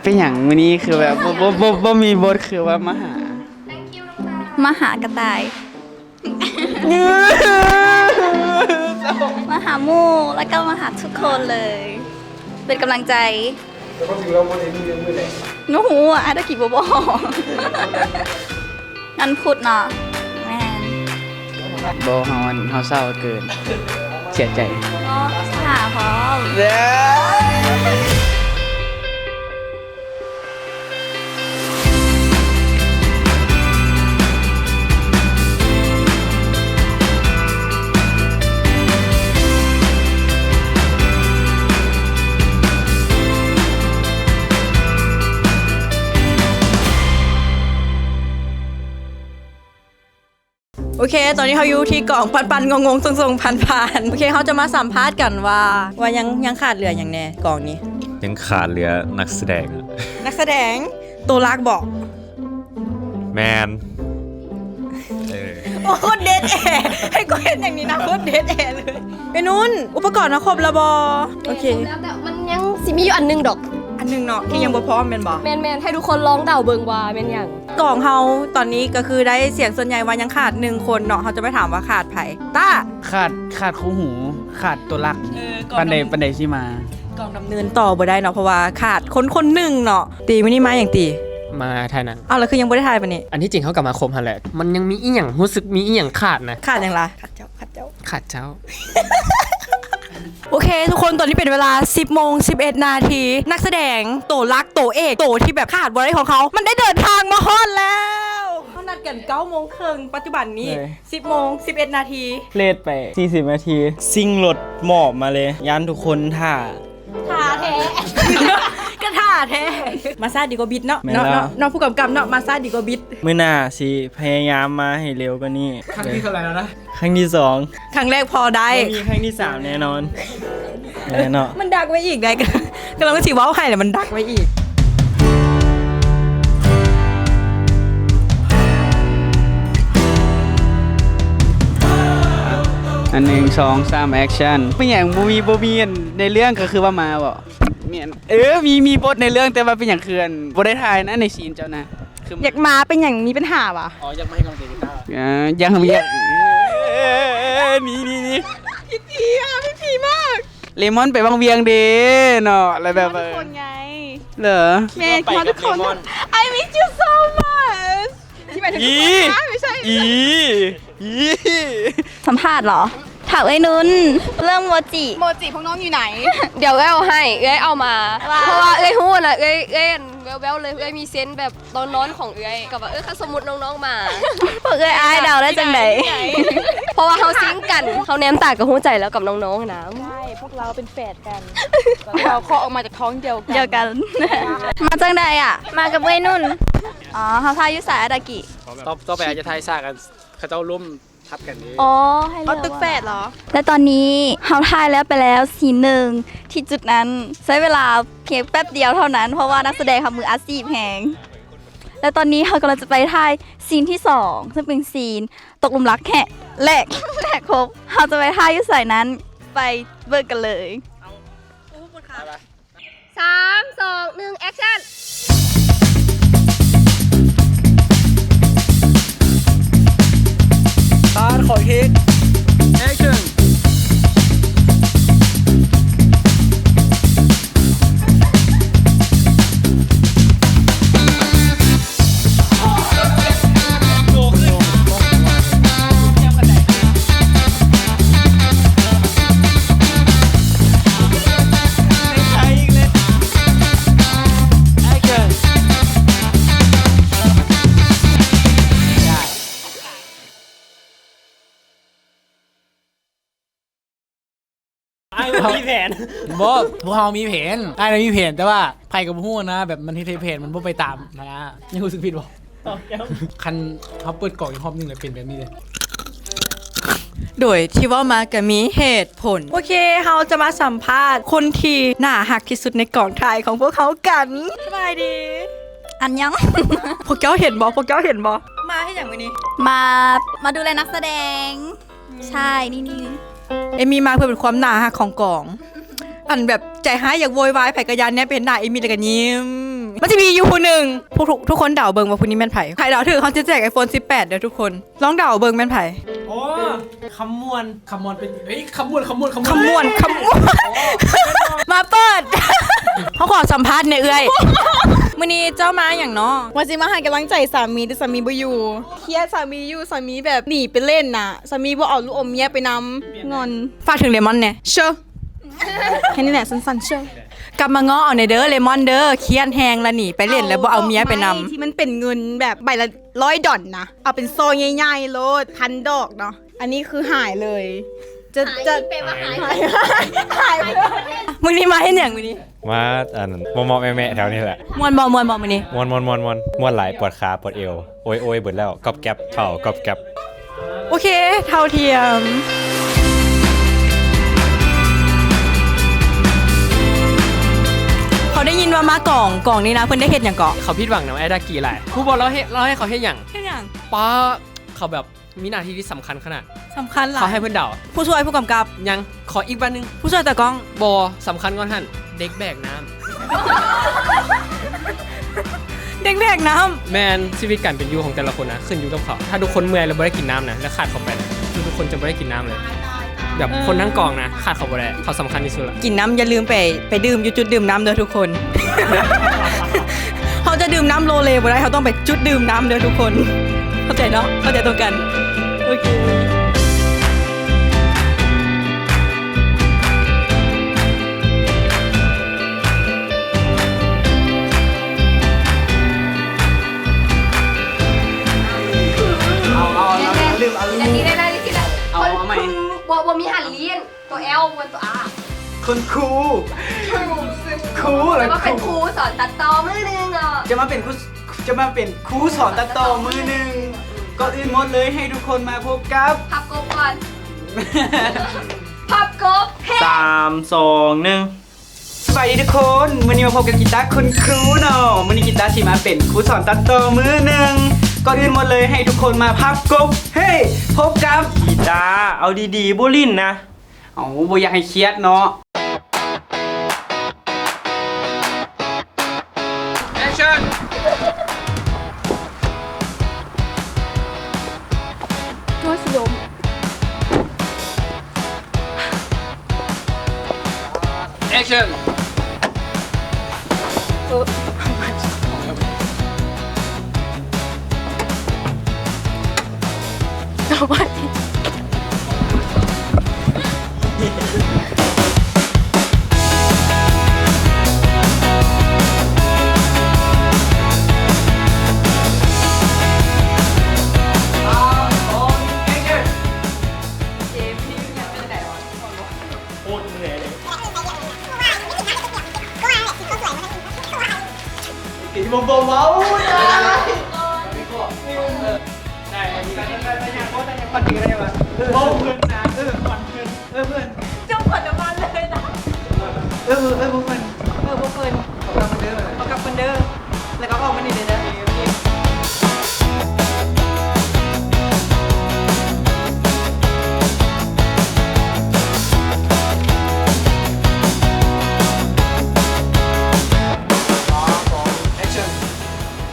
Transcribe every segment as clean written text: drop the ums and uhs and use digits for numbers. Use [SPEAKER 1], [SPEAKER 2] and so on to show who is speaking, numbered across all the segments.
[SPEAKER 1] เป็นอย่างวันนี้คือแบบบ่มีบทคือว่า
[SPEAKER 2] มาหากระต่ายมาหาหมู่แล้วก็มาหาทุกคนเลย เป็นกำลังใจแต่ก็ถึงเราโมเดลนี่ยังไม่ได้โอ้โหอาตะกี้บ่งั้นพูดเนาะแม่น
[SPEAKER 1] บ่เฮาเศร้าเกินเสียใจ
[SPEAKER 2] เนาะหาพร้อม
[SPEAKER 3] โอเค ตอนนี้เขาอยู่ที่กล่องปันๆงงๆทรงๆผ่านๆโอเคเขาจะมาสัมภาษณ์กันว่ายังขาดเหลืออย่างแน่กล่องนี้
[SPEAKER 4] ยังขาดเหลือนักแสดงอะ
[SPEAKER 3] นักแสดงตัวรักบอก
[SPEAKER 4] แมน
[SPEAKER 3] โอ้โคตรเดทแอร์ให้กูเห็นอย่างนี้นะโคตรเดทแอร์เลยไอ้นุ่นอุปกรณ์นะครบแล้วบอโอเค
[SPEAKER 5] แล้วแต่มันยังสิมีอยู่อันหนึงดอก
[SPEAKER 3] อันหนึงเนาะที่ยังบ่พร้อมเป็นบอ
[SPEAKER 5] แมนให้ทุกคนลองเดาเบิงว่าแมนอย่าง
[SPEAKER 3] กล่องเขาตอนนี้ก็คือได้เสียงส่วนใหญ่ว่ายังขาด1คนเนาะเขาจะไปถามว่าขาดไผ่ต้า
[SPEAKER 1] ขาดคู่หูขาดตัวรักปันใดสิมาก
[SPEAKER 3] ล่องดำเนินต่อบ่ได้เนาะเพราะว่าขาดคนหนึ่งเนาะตีไม่นี่มาอย่างตี
[SPEAKER 6] มาถ่ายหนัง
[SPEAKER 3] เอาแล้วคือยังบ่ได้ถ่ายปะนี่
[SPEAKER 6] อันที่จริงเขากลับมาคมฮันแหละมันยังมีอีหยังรู้สึกมีอีหยังขาดนะ
[SPEAKER 3] ขาดอย่างไรขาดเจ้า
[SPEAKER 6] ขาดเจ้า
[SPEAKER 3] โอเคทุกคนตอนนี้เป็นเวลา 10 โมง 11 นาทีนักแสดงโตรักโตเอกโตที่แบบขาดบริของเขามันได้เดินทางมาฮอดแล้วเขานัดกัน9 โมงครึ่งปัจจุบันนี้ 10 โมง 11 นาที
[SPEAKER 1] เลทไป40นาทีซิ่งรถหมอบมาเลยยันทุกคนท่า
[SPEAKER 3] ท่าแท้ ก็ท่าแท้มาซาดีกว่าบิดเนาะ
[SPEAKER 1] ไม่แล้ว
[SPEAKER 3] น้องผู้กำกับเนาะมาซาดีกว่าบิด
[SPEAKER 1] มื้อหน้าสิพยายามมาให้เร็วกว่านี้
[SPEAKER 6] ครั้งที่เท่าไหร่แล้วนะ
[SPEAKER 1] ครั้งที่2
[SPEAKER 3] ครั้งแรกพอได้
[SPEAKER 1] มีครั้งที่3แน่นอนเนาะ
[SPEAKER 3] มันดักไว้อีกได้กันกำลังสิเว้าให้แต่มันดักไว้อีก
[SPEAKER 1] อัน1 2 3แอคชั่นเป็นอย่างบ่มีในเรื่องก็คือว่ามาบ่มีมีบทในเรื่องแต่ว่าเป็นอย่างเคือนบ่ได้ถ่ายนะในซีนเจ้านะคือ
[SPEAKER 3] อยากมาเป็นอย่างมีปัญหาวะ
[SPEAKER 6] อ๋อยังไม่ให้กำลังใจกีตาร์
[SPEAKER 1] ยังมีนี่พี่พีมากเลมอนไปบางเวียงเด้เนาะอะไรแบบทุกคนไงเหรอแม่ขอทุกคน
[SPEAKER 3] I miss you so much ที่หมายถึงทุกคนนะไม่ใช่
[SPEAKER 2] สัมภาษณ์เหรอ ถามไอ้นุนเรื่องโมจิ
[SPEAKER 3] พวกน้องอยู่ไหน
[SPEAKER 5] เดี๋ยวเอ้ยเอาให้เอ้ยเอามา
[SPEAKER 2] ว้าว
[SPEAKER 5] เพราะว่าเอ้ยฮู้น่ะเอ้ยแววๆเลยเอ้ยมีเซนส์แบบตอนนอนของเอ้ยกับว่าถ้าสมมุติน้องๆมา
[SPEAKER 2] พวกเอ้ยอายเดาได้จังไหน
[SPEAKER 5] เพราะว่าเขาซิงค์กันเขาแนมตากับหูใจแล้วกับน้องๆนะ
[SPEAKER 3] พวกเราเป็นแฝดกัน เราเคาะออกมาจากท้องเดียวกัน
[SPEAKER 2] เดียวกัน มาจังใดอ่ะ มากับไอ้นุ่น อ๋อเขาพายุสายอาดากิ
[SPEAKER 6] ต่อไปอาจจะทายซากกันเขาเจ้าร่วมทับกันนี้
[SPEAKER 2] อ๋อ ให้เลื
[SPEAKER 3] เอา
[SPEAKER 2] อก
[SPEAKER 3] ตึกแฝดเหรอ
[SPEAKER 2] และตอนนี้เขาถ่ายแล้วไปแล้วซีนหนึ่งที่จุดนั้นใช้เวลาเพียงแป๊บเดียวเท่านั้น เพราะว่านักแสดงเขามืออาชีพแหงและตอนนี้เขากำลังจะไปถ่ายซีนที่2ซึ่งเป็นซีนตกหลุมรักแแหลกครบเขาจะไปถ่ายอยุสายนั้นไปเบิกกันเลย
[SPEAKER 5] 3 2 1แอคชั่น
[SPEAKER 1] ตาขอเทคแอคชั่น
[SPEAKER 6] มีแผนบ่พวกเรามีแผนไอ้เรามีแผนแต่ว่าไผ่กับหู้นะแบบมันที่แผนมันบ่ไปตามนะยังรู้สึกผิดบ่คันเขาเปิดกล่องอีกรอบนึงเลยเป็นแบบนี้เลย
[SPEAKER 3] โดยที่ว่ามาก็มีเหตุผล โอเคเราจะมาสัมภาษณ์คนที่น่าหักที่สุดในกองถ่ายของพวกเขากันสบายดี
[SPEAKER 2] อันยัง
[SPEAKER 3] พวกเจ้าเห็นบอมาให้อย่างวันนี้
[SPEAKER 2] มาดูแลนักแสดง ใช่นี่
[SPEAKER 3] เอมมี่มาเพื่อเป็นความน่าหักของกอง อันแบบใจหายอยากโวยวายไผ่กระยานเนี่ยเป็นหน้าเอมี่แล้วก็ยิ้มมันจะมีอยู่ผู้หนึ่งทุกคนเดาเบิ่งว่าผู้นี้แม่นไผ่ใครเดาถือเขาจะแจก iPhone 18เด้อทุกคนลองเดาเบิ่งแม่นไผ่
[SPEAKER 6] โอ้คำมวลเป็นเฮ้ยคำมวล
[SPEAKER 3] ขมวนมาเปิด เขาขอสัมภาษณ์เนี่ยเอ้ยมื้อนี้เจ้ามาอย่างเนาะ
[SPEAKER 7] ว่าสิมาให้กำลังใจสามีแต่สามีบ่อยู่เครียดสามีอยู่สามีแบบหนีไปเล่นน่ะสามีบ่เอาลูกอมเมียไปนำงอน
[SPEAKER 3] ฝากถึงเลมอนเนี่ย
[SPEAKER 7] เชอะแค่นี้แหละสั้นๆเชอะ
[SPEAKER 3] กลับมาง้อเอาในเด้อเลมอนเด้อเครียดแฮงแล้วหนีไปเล่นแล้วบ่เอาเมียไปนำ
[SPEAKER 7] ที่มันเป็นเงินแบบใบละ$100นะเอาเป็นโซง่ายๆโลดพันดอกเนาะอันนี้คือหายเลยจะเป็นว่าหายไปเลย
[SPEAKER 3] มึงนี่มาให้หยังมื้อนี้
[SPEAKER 4] มาอันมอแม่แถวนี้แหละ
[SPEAKER 3] มวนบ่มื้อนี้
[SPEAKER 4] มวนหลายปวดขาปวดเอวโอ้ยเบิดแล้วกอบแก๊บเท่ากอบแก๊บ
[SPEAKER 3] โอเคเท่าเทียมเขาได้ยินว่ามากล่องนี้นะเพิ่นได้เฮ็ดหยังเกาะ
[SPEAKER 8] เขาผิดหวังนะไอ้ดากี่แหละผู้บอกเราให้เขาให้อย่าง
[SPEAKER 3] เฮ็ดหยัง
[SPEAKER 8] ป้าเขาแบบมีหน้าที่ที่สำคัญขนาด
[SPEAKER 3] สำคัญหลา
[SPEAKER 8] เขา
[SPEAKER 3] ย
[SPEAKER 8] ให้เพื่อนเดา
[SPEAKER 3] ผู้ช่วยผู้กำกับ
[SPEAKER 8] ยังขออีกบ้านนึง
[SPEAKER 3] ผู้ช่วยตากล้อง
[SPEAKER 8] บอสำคัญก่อนท่านเด็กแบกน้
[SPEAKER 3] เด็กแบกน้
[SPEAKER 8] ำแมนชีวิตการเป็นอยู่ของแต่ละคนนะขึ้นอยู่กับเขาถ้าทุกคนเมื่อยแล้วไม่ได้กินน้ำนะแล้วขาดเขาไปนะทุกคนจะไม่ได้กินน้ำเลย แบบคนทั้งกองนะขาดเขาไปเลยเขาสำคัญที่สุดละ
[SPEAKER 3] ำกินน้ำอย่าลืมไปดื่มอยู่จุดดื่มน้ำเด้อทุกคน เขาจะดื่มน้ำโลเลบ่ได้เขาต้องไปจุดดื่มน้ำเด้อทุกคน เข้าใจเนาะเข้าใจตรงกันโอเค
[SPEAKER 1] ลืมเอา
[SPEAKER 5] อันนี้ได้ที่ได้
[SPEAKER 1] เอาใหม่
[SPEAKER 5] บ่มีหันเลียนตัว L บนตัว R
[SPEAKER 1] คุณครูเหร
[SPEAKER 5] แล้
[SPEAKER 1] อ
[SPEAKER 5] วก็เป็นครูสอนตัดต่อมือนึงอ่ะ
[SPEAKER 1] จะมาเป็นครูสอนตัดต่อมือหนึ่งก่อนอื่นหมดเลยให้ทุกคนมาพบกับ
[SPEAKER 5] พับกบก่อนพับกบเฮ้
[SPEAKER 9] 3 2 1
[SPEAKER 1] สวัสดีทุกคนวันนี้มาพบกับกีตาร์คุณครูเนาะวันนี้กีตาร์สิมาเป็นครูสอนตัดต่อมือหนึ่งก่อนอื่นหมดเลยให้ทุกคนมาพับกบเฮ้ยพบกับ
[SPEAKER 9] กีตาร์เอาดีๆบุลินนะ
[SPEAKER 1] เอาบ่อยากให้เครียดเนาะ Action
[SPEAKER 5] ตัวสยม
[SPEAKER 1] Action ตีบอมบอมเมาได้ได้ยังก็ได้ยังปัดตีได้ยังวะโอ้เพื่อนนะเพื่อนเจ้าขวัญน้ำมันเลยนะพวกเพื่อน
[SPEAKER 3] พวกเพิ่นเอากลับคนเด้อแล้วก็ออกมานี่เลยนะ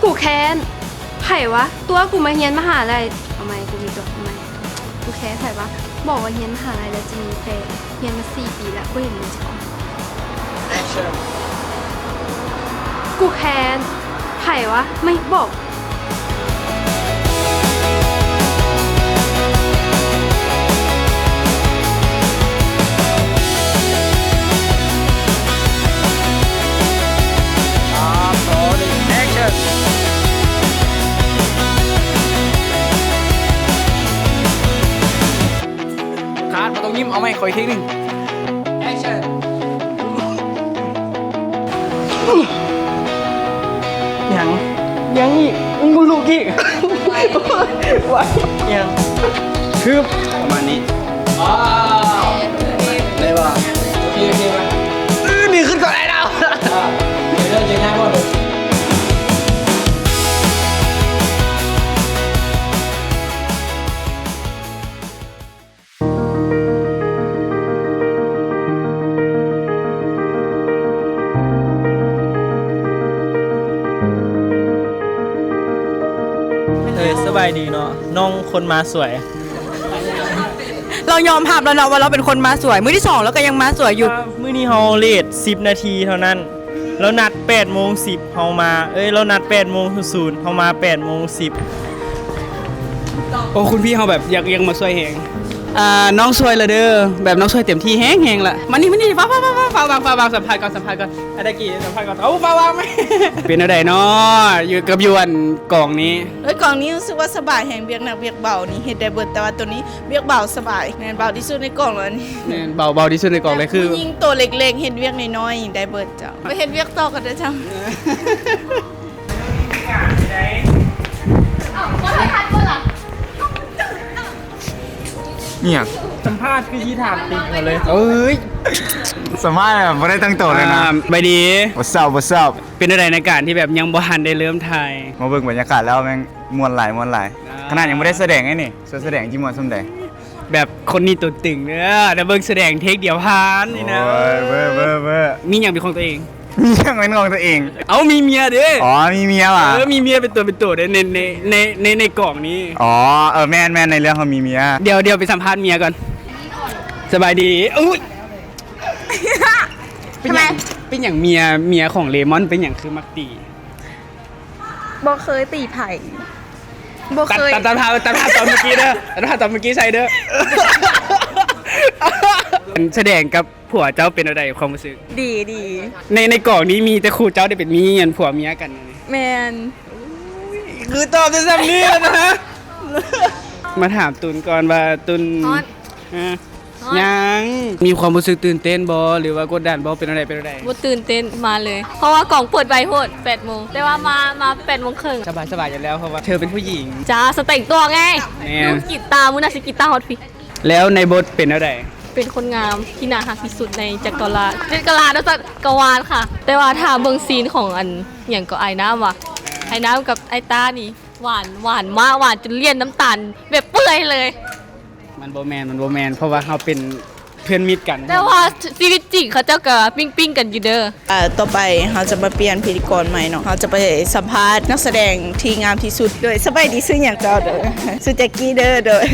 [SPEAKER 5] กูแค้นไผ่วะตัวกูมาเฮียนมหาลัยทำไมกูมีตัวทำไมกูแค้นไผ่วะบอกว่าเฮียนมหาลัยแล้วจะมีแฟนเฮียนมา4 ปีแล้วกูเห็นมันจะออกกูแค้นไผ่วะไม่บอก
[SPEAKER 6] ขาดมาตรงยิ้มเอาไหมขออีกทีหนึง
[SPEAKER 1] Action
[SPEAKER 9] ยังอีกมึงลูกอีกไหวยัง
[SPEAKER 1] คือประมาณนี้ได้ป่ะโอเคไหมนี่ขึ้นก่อนไอ้เราเดี๋ยวจะง่ายกว่าเลย
[SPEAKER 9] สบายดีเนาะน้องคนมาสวย
[SPEAKER 3] เรายอมรับแล้วเนาะว่าเราเป็นคนมาสวยมื้อที่2แล้วก็ยังมาสวยอยู่
[SPEAKER 9] มื้อนี้เฮาเลท10 นาทีเท่านั้นเรานัด8:10เฮามาเรานัด8:00เฮามา8:10
[SPEAKER 1] โอ้คุณพี่เขาแบบอยากมาช่วยแหงน้องช่วยละเด้อแบบน้องช่วยเต็มที่แหงละมานี่ฟ้าวางสัมภาษณ์ก่อนอาดากิสัมภาษณ์ก่อนเอาฟ้าวางไหม เป็นอะไรเนาะอยู่กับยวนกล่องนี้
[SPEAKER 7] กล่องนี้รู้สึกว่าสบายแห่งเบียกหนักเบียกเบานี่เฮ็ดได้เบิดแต่ว่าตัวนี้เบียกเบาสบายแม่นเบาที่สุดในกล่องแล้วนี่
[SPEAKER 1] เนี่ยเบาที่สุดในกล่องเลยคือ
[SPEAKER 7] ผู้หญิงตัวเล็กๆเฮ็ดเวียกน้อยๆได้เบิดเจ้าไปเฮ็ดเวียกต่อกันเด้อเจ้า
[SPEAKER 10] เนี่ย
[SPEAKER 9] สัมภาษณ์คือที่ถามติดมาเลย
[SPEAKER 1] เอ้ย
[SPEAKER 10] สามารถแบบไม่ได้ตั้งตัวเลยนะ
[SPEAKER 1] ใบดี
[SPEAKER 10] What's up
[SPEAKER 1] เป็นอะไรในการที่แบบยังบ่ทันได้เริ่มถ่าย
[SPEAKER 10] มาเบิ่งบรรยากาศแล้วแม่งมวนหลายขนาดยังไม่ได้แสดงไงนี่แสดงที่มวนสมใด
[SPEAKER 1] แบบคนนี้ตัวตึงเด้อแต่เบิ่งแสดงเทคเดียวผ่านนี่นะ
[SPEAKER 10] โอ้ยเบ้อ
[SPEAKER 1] มีอย่างเป็นของตัวเอง
[SPEAKER 10] มีเรื่องเป็นของตัวเอง
[SPEAKER 1] เอามีเมียเด้อ
[SPEAKER 10] อ๋อมีเมียว่ะ
[SPEAKER 1] มีเมียเป็นตัวเด้อในกล่องนี้
[SPEAKER 10] อ๋อแม่นในเรื่องเขามีเมีย
[SPEAKER 1] เดี๋ยวไปสัมภาษณ์เมียก่อนสบายดีอุ้ยเป็นอย่างเมียของเลมอนเป็นอย่างคือมักตี
[SPEAKER 7] บ่เคยตีไผ่บ่เคย
[SPEAKER 1] ตัดภาพตอนเมื่อกี้เด้อตัดภาพตอนเมื่อกี้ใส่เด้อ แสดงกับผัวเจ้าเป็นอะไรความรู้สึก
[SPEAKER 7] ดี
[SPEAKER 1] ในกล่องนี้มีแต่คู่เจ้าได้เป็นมีเงินผัวเมียกัน
[SPEAKER 7] แมน
[SPEAKER 1] คือตอบจะซ้ำนี่แล้วนะมาถามตุนก่อนว่าตุนยังมีความรู้สึกตื่นเต้นบ่หรือว่ากดดันบ่เป็นอะไร
[SPEAKER 5] บ่ตื่นเต้นมาเลย เพราะว่ากล่องเปิดไวโหด8 โมงแต่ว่ามา8 โมงครึ่ง
[SPEAKER 1] สบายอยู่แล้วเพราะว่าเธอเป็นผู้หญิง
[SPEAKER 5] จ้าสแต่งตัวไง
[SPEAKER 1] แม่
[SPEAKER 5] ดูกีตาร์มื้อน่ะสิกีตาร์ฮอตฟิ
[SPEAKER 1] แล้วในบทเป็นอะไร
[SPEAKER 5] เป็นคนงามที่น่ารักที่สุดในจักรวาลแล้วจักรวาลค่ะ แต่ว่าถ้าเบิ่งซีนของอันอย่างก็ไอ้น้ำว่ะไอ้น้ำกับไอ้ตานี่หวานมากหวานจนเลี่ยนน้ำตาลแบบเปื่อยเลย
[SPEAKER 1] มันโบแมนเพราะว่าเขาเป็นเพื่อนมิตรกัน
[SPEAKER 5] แต่ว่าชีวิตจริงเขาเจ้าก็ปิ้งกันอยู่เด้อ
[SPEAKER 7] ต่อไปเราจะมาเปลี่ยนพิธีกรใหม่เนาะเราจะไปสัมภาษณ์นักแสดงที่งามที่สุดโดยสบายดีซื้ออย่างเจ้าเด้อซื้อแจ็คกี้เด้อโดย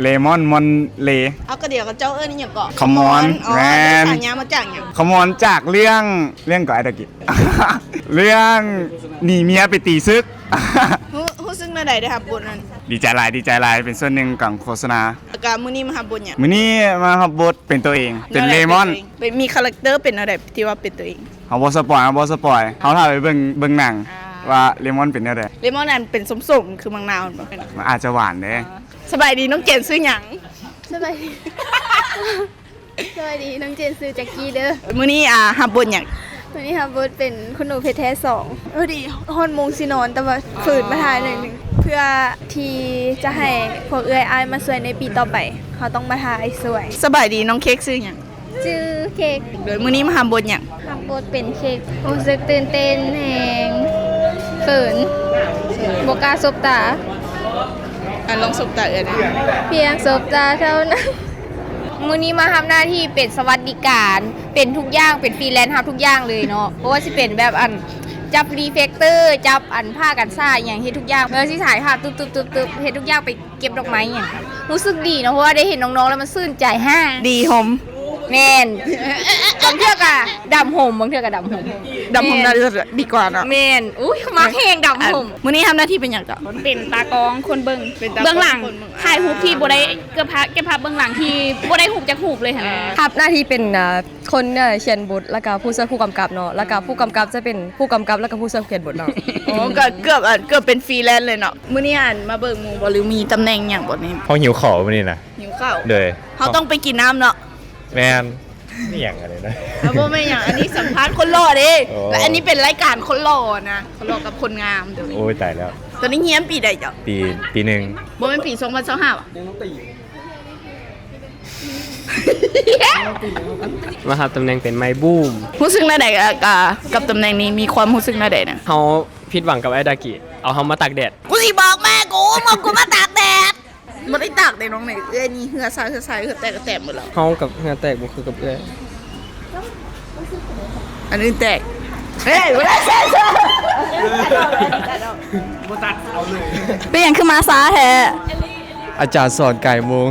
[SPEAKER 10] เลมอนมอนเล
[SPEAKER 7] เอากระเดี๋ยวกับเจ้านี่อย่างเกาะ
[SPEAKER 10] Come on
[SPEAKER 7] อ๋อ
[SPEAKER 10] แมน
[SPEAKER 7] ต่างยามาจากอย่าง
[SPEAKER 10] ขมอนจากเรื่องก่อนไอ้ตะกี้ เรื่องหนีเมียไปตีซึก
[SPEAKER 7] ฮู้ซึ่งนาใดได้ครับบุญนั้น
[SPEAKER 10] ดีใจหลายเป็นส่วนหนึ่งของโฆษณา
[SPEAKER 7] แล้วก็มื้อนี้มาหาบุญอย่าง
[SPEAKER 10] มื้อนี้มารับบทเป็นตัวเองเป็นเลมอน
[SPEAKER 7] เป็นมีคาแรคเตอร์เป็นอะไรที่ว่าเป็นตัวเอง
[SPEAKER 10] เขาบ่สปอยเขาถ่ายไปเบิ่งหนังว่าเลมอนเป็นอะไร
[SPEAKER 7] เลมอนนั้นเป็นสมๆคือมังนาวบ่เป็น
[SPEAKER 10] มันอาจจะหวานเด้
[SPEAKER 7] สบายดีน้องเจนซื้อหยัง
[SPEAKER 5] สบายดี น้องเจนซื้อแจ็คกี้เด้อ
[SPEAKER 7] มื้อนี้หาบุญอย่าง
[SPEAKER 5] วันนี้ค่ะบทเป็นคุณหนูเพชรแท้2ดีฮอนมงสินอนแต่ว่าฝืนมาถ่ายหน่อยนึงเพื่อที่จะให้พวกเอื้อยอายมาสวยในปีต่อไป เขาต้องมาถ่ายสวย
[SPEAKER 7] สบายดีน้องเค้กซื้อหยัง
[SPEAKER 5] ชื่อเค้ก
[SPEAKER 7] โดยมื้อนี้มาหาบุญอย่าง
[SPEAKER 5] ทำบทเป็นเค้กรู้สึกตื่นเต้นแหงเขินบกล้าสบตา
[SPEAKER 7] ลองสบตาเอื้อนะ
[SPEAKER 5] เพียงสบตาเท่านั้น
[SPEAKER 11] มื้อนี้มาทำหน้าที่เป็นสวัสดิการเป็นทุกอย่างเป็นฟรีแลนซ์ทำทุกอย่างเลยเนาะเพราะว่าสิเป็นแบบอันจับรีเฟกเตอร์จับอันผ้ากันซ่าอย่างเฮ็ดทุกอย่างแล้วสิถ่ายภาพตึ๊บเฮ็ดทุกอย่างไปเก็บดอกไม้อย่างรู้สึกดีเนาะเพราะว่าได้เห็นน้องๆแล้วมันชื่นใจฮ่า
[SPEAKER 7] ดีหอม
[SPEAKER 11] แม่นบางเทื่อกะดำห่มบางเทื่อกะดำห่ม
[SPEAKER 7] ดำหอมน่าจะดีกว่าเนาะ
[SPEAKER 11] แม่นอุ้ยมาแห้งดำห่ม
[SPEAKER 7] มื้อนี้ทำหน้าที่เป็นหยังจ้ะ
[SPEAKER 11] เป็นตากองคนเบิ่ง
[SPEAKER 7] เป็นตากอง
[SPEAKER 11] เบื้องหลัง
[SPEAKER 7] คนเบิ่ง
[SPEAKER 11] ถ่ายรูปที่บ่ได้เก็บภาพเบื้องหลังที่บ่ได้รูปจากรูปเลยค่ะ
[SPEAKER 3] ครับหน้าที่เป็นคนเขียนบทแล้วก็ผู้ช่วยผู้กำกับเนาะแล้วก็ผู้กำกับจะเป็นผู้กำกับแล้วก็ผู้ช่วยเขียนบทเนาะ
[SPEAKER 7] โอ้ก็เกือบเป็นฟรีแลนซ์เลยเนาะมื้อนี้มาเบิ่งหมู่บ่หรือมีตำแหน่งหยังบ่นี่
[SPEAKER 4] เขาหิวขอวันนี้นะ
[SPEAKER 7] หิวข้าว
[SPEAKER 4] เลย
[SPEAKER 7] เขาต้องไปกินน้ำเนาะ
[SPEAKER 4] แมนนี่อย่างอะไรนะ
[SPEAKER 7] แล้วบ่แม่นหยังอันนี้สัมภาษณ์คนหล่อเด้
[SPEAKER 4] โอ้
[SPEAKER 7] และอันนี้เป็นรายการคนหล่อนะคนหล่อกับคนงามเดี๋ยวนี้
[SPEAKER 4] โอ้ยตายแล้ว
[SPEAKER 7] ตอนนี้เฮียนปีใดจ้ะ
[SPEAKER 4] ปีหนึ่ง
[SPEAKER 7] บ่แม่นปี2025ว่ะ
[SPEAKER 8] มาครับตำแหน่งเป็นไม้บูม
[SPEAKER 7] รู้สึกหน้าใดกับตำแหน่งนี้มีความรู้สึกหน้าใดนะ
[SPEAKER 8] เขาผิดหวังกับไอ้ดากิเอาเขามาตากแดด
[SPEAKER 7] กูสิบอกแม่กูมาตากแดดบ่ได้ตากแดดน้องไหนเอ้ยนี่เหือซ้ายเหือแตกก็แตกหมดแล้ว
[SPEAKER 8] เขากับเงาแตกบุคือกับเอ้ย
[SPEAKER 7] อันนี้แตกเฮ้ยบ่ได้แซ่
[SPEAKER 2] เป็นอย่างคือ มาซาแท้
[SPEAKER 12] อาจารย์สอนไก่โมง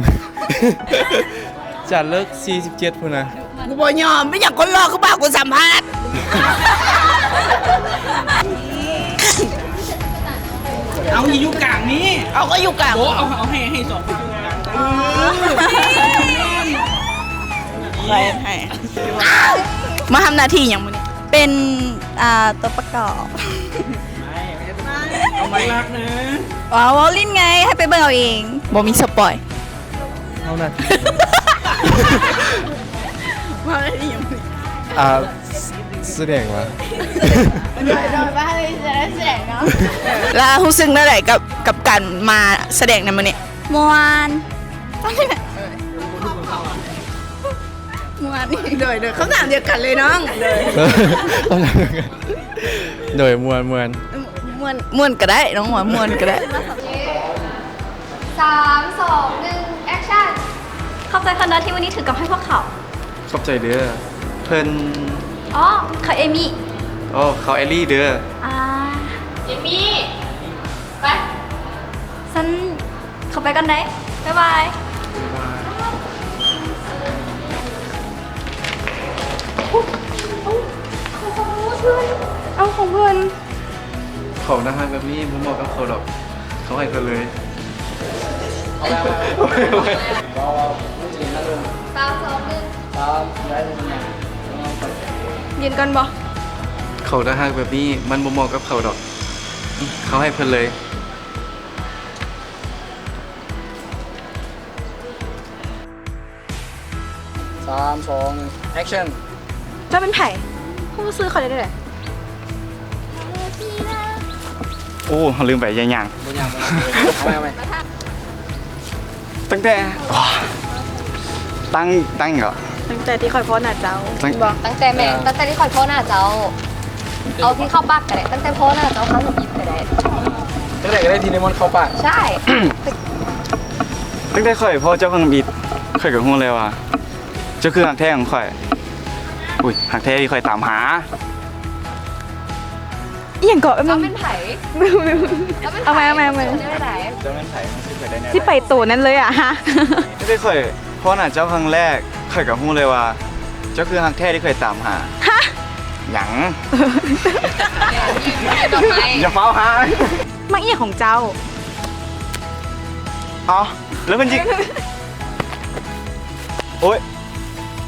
[SPEAKER 12] อาจารย์เลิก47พุ่นนะ
[SPEAKER 7] กูบ่ยอมไม่อยากคนรอเขาบ้ากูสัมภาษณ์
[SPEAKER 1] เอาอยู่กลางนี้
[SPEAKER 7] เอาก็อยู่กลาง
[SPEAKER 1] โอ้เอาให้สองคนอยู่กลาง
[SPEAKER 7] ให้มาทำหน้าที่อย่างมัน
[SPEAKER 2] เป็นตัวประกอบ
[SPEAKER 1] เอาไม่รักนะ
[SPEAKER 2] ว้าวลิ้นไงให้ไปเบิ่งเอาเอง
[SPEAKER 7] บ่มีสปอย
[SPEAKER 12] เอาหน้าที่
[SPEAKER 7] มาได้ยังไง
[SPEAKER 12] แสดงว่า
[SPEAKER 7] แล้วรู้สึกได้ไหนกับการมาแสดงในมันเนี่ย
[SPEAKER 2] มวนมวน
[SPEAKER 7] โดยคำถามเดียวกันเลยน้อง
[SPEAKER 12] โดยมวน
[SPEAKER 7] ม่วนก็ได้น้องหมอม่วนก็ได้
[SPEAKER 11] 3 2 1 action
[SPEAKER 2] ขอบใจคณะที่วันนี้ถือกับให้พวกเขา
[SPEAKER 12] ขอบใจเด้อเพิ่น
[SPEAKER 2] อ๋อเขาเอมี่
[SPEAKER 12] อ๋อเขาแอลลี่เด้อ
[SPEAKER 5] เอมี่ไป
[SPEAKER 2] ฉันเขาไปกันได้บ๊ายบาย
[SPEAKER 7] เอาของเพื่อน
[SPEAKER 12] เขาหน้าห้างแบบนี้ผมบอกกับเขาดอกเขาให้กันเลย
[SPEAKER 7] ยืนกันบ่
[SPEAKER 12] เขาหน้าห้างแบบนี้มันบ่เหมาะกับเขาดอก เขาให้เพิ่นเลย
[SPEAKER 6] 3 2 action
[SPEAKER 7] จะเป็นไผ่เขาซื้อเขาได้เลย
[SPEAKER 10] โอ้ลืมไปยังยัง
[SPEAKER 6] บ่ยากเอาไหม
[SPEAKER 10] ตั้งแต่ว้าตั้งเหรอ
[SPEAKER 7] ตั้งแต่ที่คอยพ่อหน้าเจ้า
[SPEAKER 11] ตั้งแต่ที่คอยพ่อหน้าเจ้า เอาที่เข้าปากก็ได้ตั้งแต่พ่อหน้าเจ้าเขาจะยิบก็ได้
[SPEAKER 6] ตั้งแต่ก็ได้ทีในมอนเข้าปาก
[SPEAKER 11] ใช่
[SPEAKER 10] ตั้งแต่ข่อยพ่อเจ้าของบิดข่อยกับฮู้เลยว่าเจ้าคือหักแท้ของข่อยอุ้ยหักแท้ที่ข่อยตามหา
[SPEAKER 7] อีหยังเกาะ
[SPEAKER 11] เราเป็นไผ่
[SPEAKER 7] เอาไหม
[SPEAKER 11] ได้ไหน
[SPEAKER 10] เจ้าแม่นไผมันสิข่อยได้แน่
[SPEAKER 7] ที่ไปโตนั้นเลยอ่ะฮะ
[SPEAKER 10] ตั้งแต่ข่อยพ่อหน้าเจ้าครั้งแรกข่อยกับฮู้เลยว่า เจ้าคือหักแท้ที่ข่อยตามหาหยัง
[SPEAKER 11] ดอกไม้
[SPEAKER 10] อย่าเฝ้าหา
[SPEAKER 7] มาอีหยังของเจ้า
[SPEAKER 10] อ๋อแล้วมันยิงโอ๊ย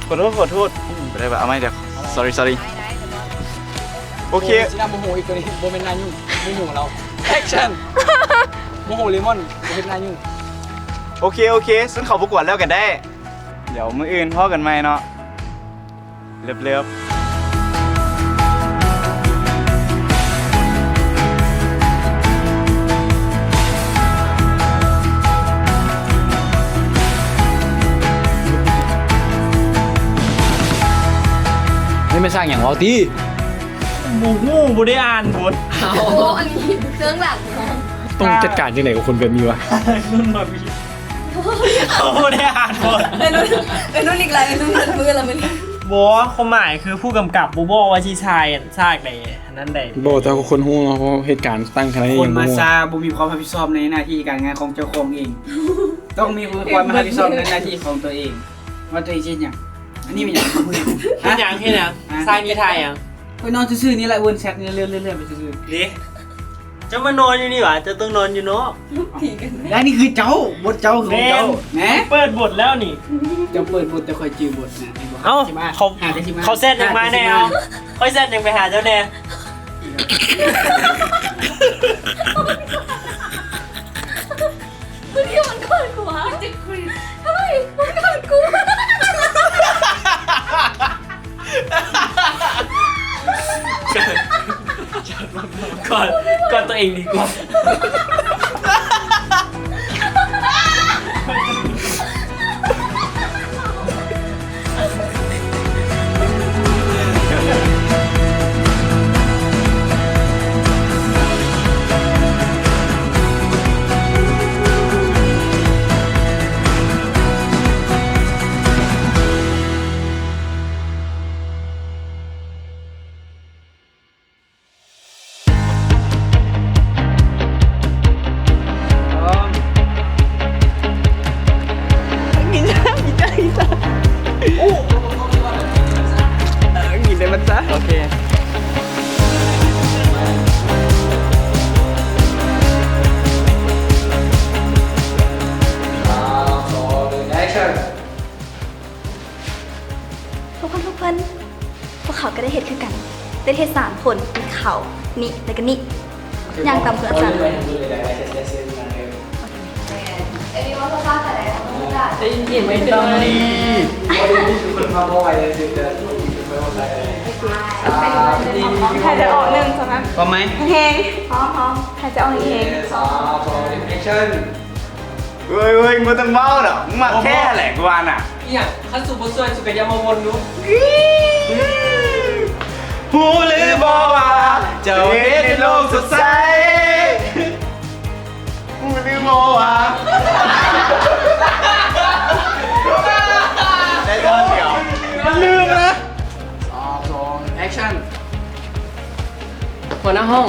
[SPEAKER 10] ขอโทษไม่ได้แบบเอาไม่เดี๋ยว sorry โอเค
[SPEAKER 6] สิดาโมโหอีกตัวนี้โบเป็นนายุ่งไม่ยุ่งกับเรา action โมโหเลมอนโบเป็นนายุ่ง
[SPEAKER 10] โอเคซึ่งเขาประกวดแล้วกันได้ เดี๋ยวมื้ออื่นพ่อกันไหมเนาะเลิฟ
[SPEAKER 6] ไม่สร้างอย่างเราตี
[SPEAKER 9] หมูบ่ได้อ่านบท
[SPEAKER 11] โอ้อันนี้เครื่องหลัง
[SPEAKER 6] ต้องจัดการยังไงกับคนแบบนี้วะ
[SPEAKER 9] นุ่นมาพี่เขาบ่ได้อ่านบท
[SPEAKER 2] นุ่นอีกแล้วนุ่นมือเราไม่ได้
[SPEAKER 9] บอกว่าความหมายคือผู้กำกับบ่บอกว่าที่ชายซากใดอันนั้นใด
[SPEAKER 6] บอกแต่คนหูเนาะเพราะเหตุการณ์ตั้งขนาดนี้
[SPEAKER 1] คน
[SPEAKER 6] ยัง
[SPEAKER 1] มา
[SPEAKER 6] บ่
[SPEAKER 1] ซาบุมีความรับผิดชอบในหน้าที่การงานของเจ้าของเอง ต้องมีความรับผิดชอบในหน้าที่ของตัวเอง ว่าตัวเองเช่นอย่างอันนี้เป็นอย่างพูดอย่าง
[SPEAKER 8] เฮ็ดหยังสร้างนิทานหยัง
[SPEAKER 1] ไปนอนซื่อๆนี่แหละวนแชทนี่เรื่อยๆไปซื่อ
[SPEAKER 9] เด้จะมานอนอยู่นี่หว่าจะต้องนอนอยู่เนาะ
[SPEAKER 1] ๆและนี่คือเจ้าบทเจ้าของเจ้าแหม
[SPEAKER 9] เปิดบทแล้วนี่
[SPEAKER 1] เจ้าเปิดบทแต่คอยจือบทนะ
[SPEAKER 9] เอ้าเขา
[SPEAKER 1] หาได้สิมา
[SPEAKER 9] เขาเซตยังมาแน่เอาค่อยเซตยังไปหาเจ้าแน่
[SPEAKER 2] ที่มันเกิดกูวะจะกรีดทำไมมันเกิดกู
[SPEAKER 9] ก่อนตัวเองดีกว่า
[SPEAKER 2] 3 คนมีเขานี่แล้วก็นี่ย่างตามเพื่อนสันเอ้ยว่าภาษาอะไรได้ยินไม่ได้ใครจะออก1 2 3
[SPEAKER 1] พร้อมไหม
[SPEAKER 2] เพลงพร้อมใครจะออกเพลง
[SPEAKER 10] เฮ้ยมึงต้องเมาเนาะมึงมาแค่แหละกูว่าน่ะ
[SPEAKER 8] เนี่ยขั้นสูบบ่ช่วยสุกยามาวนดู
[SPEAKER 10] หูหรือบ่ว่าเจ้าเฮ็ดในโลกสดใสหูหรือบ่ว่าได้ตอนเดียวมันลืมนะ
[SPEAKER 8] แอคชั่นหัวหน้าห้อง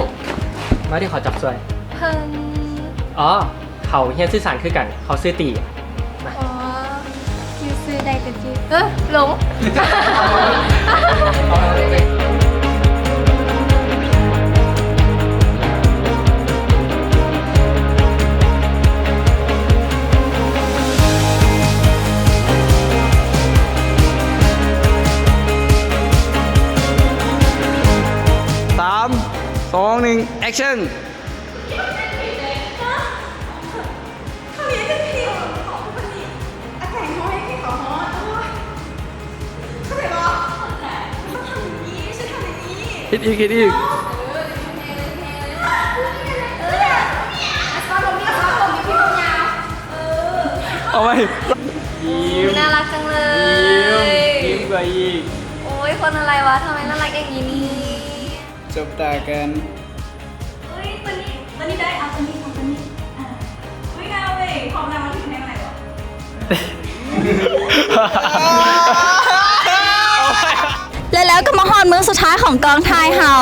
[SPEAKER 8] มาที่ขอจับสวย
[SPEAKER 11] เพิ่ง
[SPEAKER 8] อ๋อเขาเฮียนสื่อสารคือกัน เขาซื้อตี
[SPEAKER 11] อ๋อยูซื้อได้แต่จีหลง
[SPEAKER 10] 3 2 1แอคชั่นคิดอีกเอาไหม
[SPEAKER 11] น่ารักจังเลย
[SPEAKER 1] ยิ้มกว่าอีก
[SPEAKER 11] โอ้ยคนอะไรวะทำไมน่ารักอย่างนี้นี่
[SPEAKER 1] จบตากัน
[SPEAKER 2] เฮ้ยตัวนี้ได้เอาตัวนี้ของตัวนี้ไม่งามเลยพร้อมนำมาถึงเพลงอะไรวะ แล้วก็มาฮอนมื้อสุดท้ายของกองถ่ายเฮา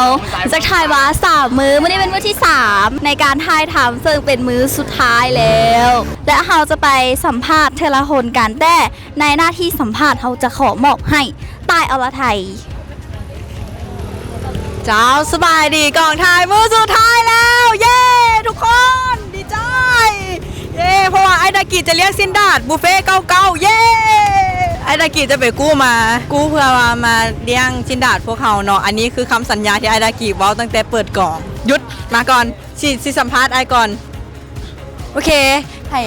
[SPEAKER 2] จะถ่ายว่า3 มื้อไม่ได้เป็นมื้อที่ 3 ในการถ่ายทำซึ่งเป็นมื้อสุดท้ายแล้ว และเฮาจะไปสัมภาษณ์เทละคนกันแต่ในหน้าที่สัมภาษณ์เฮาจะขอมอบให้ใต้อรไทย
[SPEAKER 3] เจ้าสบายดีกองถ่ายมือสุดท้ายแล้ว เย้ทุกคนดีใจเย้เพราะว่าไอ้ดากิจะเลี้ยงซินดาดบุฟเฟ่เก่าๆเย้ไอ้ดากิจะไปกู้เพื่อมาเลี้ยงซินดาดพวกเขาเนาะอันนี้คือคำสัญญาที่ไอ้ดากิเว้าตั้งแต่เปิดกล่องหยุดมาก่อนสิสัมภาษณ์ไอ้ก่อนโอเค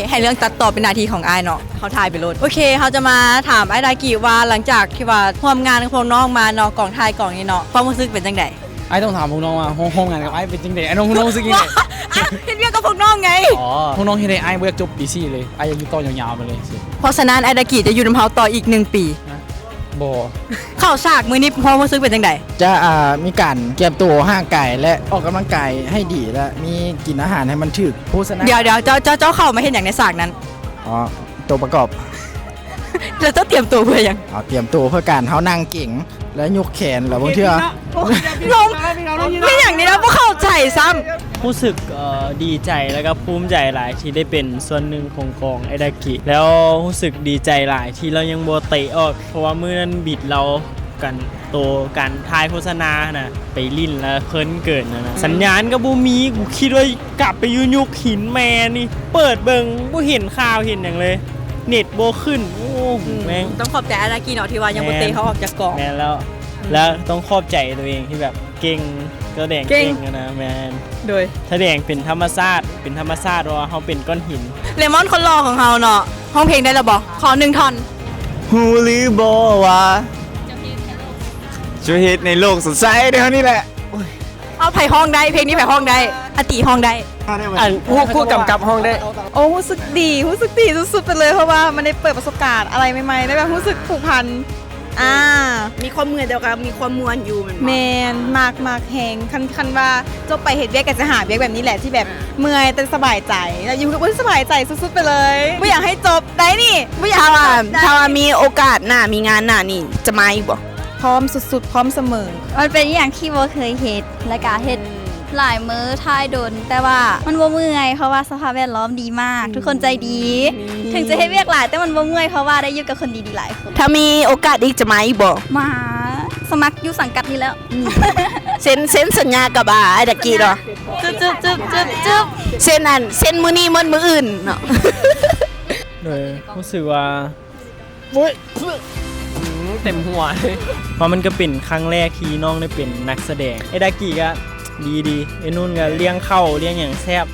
[SPEAKER 3] ให้เรื่องตัดต่อเป็นหน้าที่ของไอ้เนาะเขาถ่ายไปโลดโอเคเขาจะมาถามไอ้ดากิว่าหลังจากที่ว่าร่วมงานกับพวกน้องมาเนาะกล่องถ่ายกล่องนี้เนาะความรู้สึกเป็นจังได
[SPEAKER 6] ไอ้ต้องถามพวกน้องว่าห้องงานกับไอ้เป็นจริงเด็ไอ้น้องรู้สึกยังไง
[SPEAKER 3] เห็นเรียกกับพวกน้องไง
[SPEAKER 6] อ๋อพวกน้องเห็นไอ้เมื่อจบปี4เลยไอ้ยังอยู่ต่อยาวๆไปเลยสิ
[SPEAKER 3] เพราะฉะนั้นไอดากิจะอยู่น้ำเฮาต่ออีก1 ปี
[SPEAKER 6] บ่
[SPEAKER 3] เข้าฉากมือนี้ความรู้สึกเป็นจังได
[SPEAKER 13] จะมีการเก็บตัวห่างไก่และออกกำลังกายให้ดีและมีกินอาหารให้มันถึกโภชนะ
[SPEAKER 3] เดี๋ยวเจ้าเข้ามาเห็นอย่างในฉากนั้น
[SPEAKER 13] อ๋อตัวประกอบ
[SPEAKER 3] แล้วเจ้าเตรียมตัวเพื่อยัง
[SPEAKER 13] เตรียมตัวเพื่อการเขานั่งเก่งและยกแขนแล้วบางเทื่อ
[SPEAKER 3] ลงไม่อย่างนี้นะพวกเข้าใจซ้ำ
[SPEAKER 9] รู้สึกดีใจแล้วก็ภูมิใจหลายที่ได้เป็นส่วนหนึ่งของกองไอดากิแล้วรู้สึกดีใจหลายที่เรายังโบเตะออกเพราะว่ามื้อนั้นบิดเรากันโตการทายโฆษณานะไปลิ้นแล้วเคินเกิดนะสัญญาณก็บ่มีกูคิดว่ากลับไปอยู่ยุคหินแม่นี่เปิดเบิ่งบ่เห็นข่าวเห็นอย่างเลยเน็ตโบขึ้นโอ้แม่ง
[SPEAKER 3] ต้องขอบใจไอดากิเนาะที่ว่ายังบ่เตะเขาออกจากกอง
[SPEAKER 9] แม่นแล้วต้องขอบใจตัวเองที่แบบเก่งก็แดงเก่งนะแมน
[SPEAKER 3] โดย
[SPEAKER 9] แสดงเป็นธรรมชาติว่าเขาเป็นก้อนหิน
[SPEAKER 3] เลมอนคนรอของเราเนาะห้องเพลงได้แล้วบ่ขอ1 ท่อน
[SPEAKER 10] หูหรือบ่ว่าจะเฮ็ดในโลกสดใสเดี๋ยวนี้แหละ
[SPEAKER 3] เอาไผ่ห้องได้เพลงนี้ไผ่ห้องได้อติห้องได้
[SPEAKER 8] ผู้กำกับห้องได้
[SPEAKER 7] โอ้รู้สึกดีสุดๆไปเลยเพราะว่ามันได้เปิดประสบการณ์อะไรใหม่ๆได้แบบรู้สึกผูกพันมีความเหมือนเดียวกันมีความมวลอยู่แมนมากแหงคันว่าจบไปเห็ดเวียกกันจะหาเวียกแบบนี้แหละที่แบบเมื่อยแต่สบายใจแล้วอยู่กับคนสบายใจสุดๆไปเลยไม่อยากให้จบได้นี่ไม่อยากถ้าว่ามีโอกาสหน้ามีงานหน้านี่จะมาอีกบ่พร้อมสุดๆพร้อมเสมอ
[SPEAKER 2] มันเป็นอย่างที่โบเคยเฮ็ดและก็เฮ็ดหลายมื้อท้ายโดนแต่ว่ามันบ่เมื่อยเพราะว่าสภาพแวดล้อมดีมาก ทุกคนใจดี ถึงจะให้เวียกหลายแต่มันบ่เมื่อยเพราะว่าได้อยู่กับคนดีๆหลายคน
[SPEAKER 7] ถ้ามีโอกาสอีกจะมาอีกบ่
[SPEAKER 2] มาสมัครอยู่สังกัดนี้แล้ว
[SPEAKER 7] เซ็นสัญญากับไอ้ดากี้เหรอ
[SPEAKER 2] จึ๊บ
[SPEAKER 7] เซ็นมื้อนี้มื้ออื่นเนาะ
[SPEAKER 9] เลยรู้สึกว่า
[SPEAKER 8] เต็มหัวเลย
[SPEAKER 9] เพราะมันก็เป็นครั้งแรกที่น้องได้เป็นนักแสดงไอ้ดากิก็ดีไอ้นุ่นก็เลี้ยงข้าวเลี้ยงอย่างแซ่บ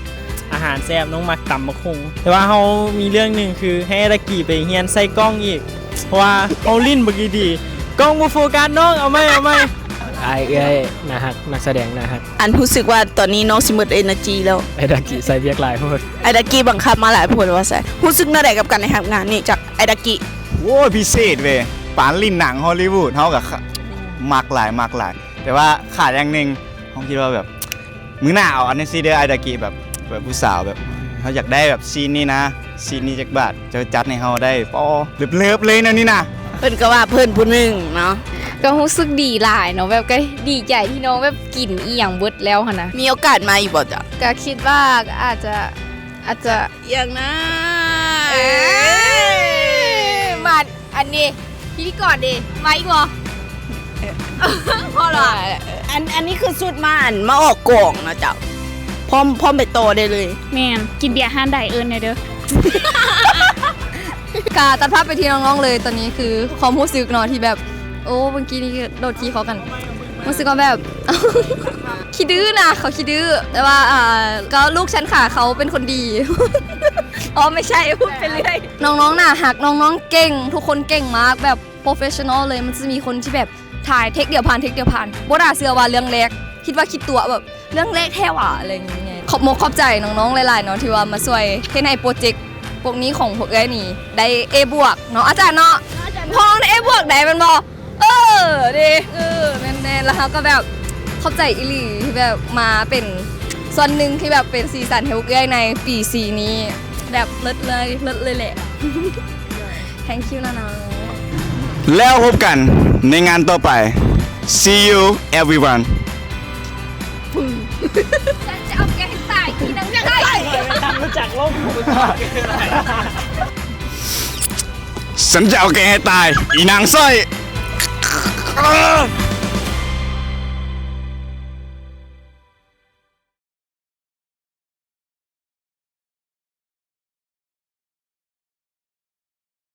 [SPEAKER 9] อาหารแซ่บน้องมักตำมะคงแต่ว่าเขามีเรื่องหนึ่งคือให้ไอ้ดากิไปเฮียนใส่กล้องอีกเพราะว่าเขาลิ้นบ่ดีกล้องบ่โฟกัสน้องเอาไหม
[SPEAKER 8] ไอ้เอ้ยนะฮะนักแสดงนะฮะ
[SPEAKER 7] อันรู้สึกว่าตอนนี้น้องสิหมด energy แล้ว
[SPEAKER 8] ไอ้ดากิใส่เบียกหลายพูด
[SPEAKER 7] ไอดากิบังคับมาหลายคนว่าใส่รู้สึกน่าได้กับการในทำงานนี่จากไอดากิ
[SPEAKER 10] โอ้ยพิเศษเว้ยปานลิ้นหนังฮอลลีวูดเฮากับมักหลาย แต่ว่าขาดอย่างหนึงผมคิดว่าแบบมื้อหน้าเอาอันนี้ซีเดอร์ไอดากิแบบผู้สาวแบบเขาอยากได้แบบซีนนี้นะซีนนี้จักบาทจะจัดให้เฮาได้ปอเลิฟๆเลยนะนี่นะ
[SPEAKER 7] เพิ่นก็ว่าเพิ่นผู้หนึงเนาะ
[SPEAKER 11] ก็รู้สึกดีหลายเนาะแบบก็ดีใจที่น้องแบบกินอีหยังเบิดแล้วหั่นนะ
[SPEAKER 7] มีโอกาสมาอีกบ่จ๊ะ
[SPEAKER 11] ก็คิดว่าก็อาจจะ
[SPEAKER 7] อย่างนะ
[SPEAKER 11] มาอันนี้พิธีกรดิมาอีกบ่พอหรอ
[SPEAKER 7] อันนี้คือสุดมาอันมาออกกล่องนะจ๊ะพร้อมไปโตได้เลย
[SPEAKER 2] แมนกินเบียร์ห้านใดเอิญเด้อ
[SPEAKER 3] กาตัดภาพไปที่น้องๆเลยตอนนี้คือความรู้สึกเนาะที่แบบโอ้เมื่อกี้นี่โดดทีเขากันรู้สึกว่าแบบ ขี้ดื้อนะเขาขี้ดื้อแต่ว่าก็ลูกฉันค่ะเขาเป็นคนดี อ๋อไม่ใช่พูดไปเรื่อยน้องๆน่ะหักน้องๆเก่งทุกคนเก่งมากแบบโปรเฟชชั่นอลเลยมันจะมีคนที่แบบถ่ายเทคเดียวผ่านบ่ด่าเสือว่าเรื่องแรกคิดว่าคิดตัวแบบเรื่องแรกแท้ว่ะอะไรอย่างเงี้ยขอบใจน้องๆหลายๆเนาะที่ว่ามาช่วยให้ในโปรเจกต์พวกนี้ของพวกเอ้ยนี่ได้ A บวกเนาะอาจารย์เนาะพองได้ A บวกได้มันบ่ดีแน่ๆแล้วเขาก็แบบเข้าใจอีหลีที่แบบมาเป็นส่วนหนึ่งที่แบบเป็นสีสันให้พวกเอ้ยในปี4นี้แบบเลิศเลยแหละ thank you นะน้อง
[SPEAKER 10] แล้วพบกันในงานต่อไป see you everyone
[SPEAKER 11] ฉันจะเอาแกให้ตายที่นั่งได้
[SPEAKER 9] รู้จักโลก
[SPEAKER 10] ฉันจะเอาแกให้ตาย อีนางสร้อย